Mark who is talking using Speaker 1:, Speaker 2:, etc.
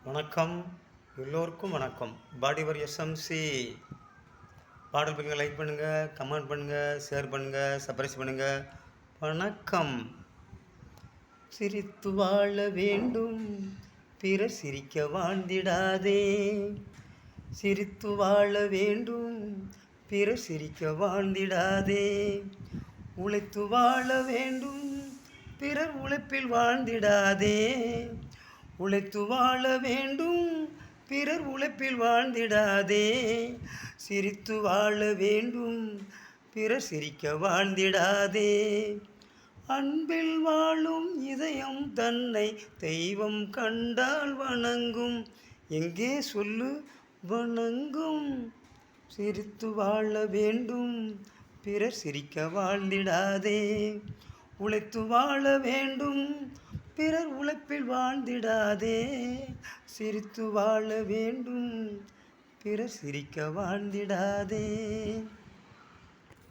Speaker 1: வணக்கம். எல்லோருக்கும் வணக்கம். பாடிவர் எஸ்எம்சி பாடல் பண்ணுங்க, லைக் பண்ணுங்க, கமெண்ட் பண்ணுங்க, ஷேர் பண்ணுங்க, சப்ஸ்கிரைப் பண்ணுங்க. வணக்கம். சிரித்து வாழ வேண்டும், பிறர் சிரிக்க வாழ்ந்திடாதே. சிரித்து வாழ வேண்டும், பிறர் சிரிக்க வாழ்ந்திடாதே. உழைத்து வாழ வேண்டும், பிறர் உழைப்பில் வாழ்ந்திடாதே. உழைத்து வாழ வேண்டும், பிறர் உழைப்பில் வாழ்ந்திடாதே. சிரித்து வாழ வேண்டும், பிறர் சிரிக்க வாழ்ந்திடாதே. அன்பில் வாழும் இதயம் தன்னை தெய்வம் கண்டால் வணங்கும். எங்கே சொல்லு வணங்கும். சிரித்து வாழ வேண்டும், பிறர் சிரிக்க வாழ்ந்திடாதே. உழைத்து வாழ வேண்டும், பிறர் உழைப்பில் வாழ்ந்திடாதே. சிரித்து வாழ வேண்டும், பிறர் சிரிக்க வாழ்ந்திடாதே.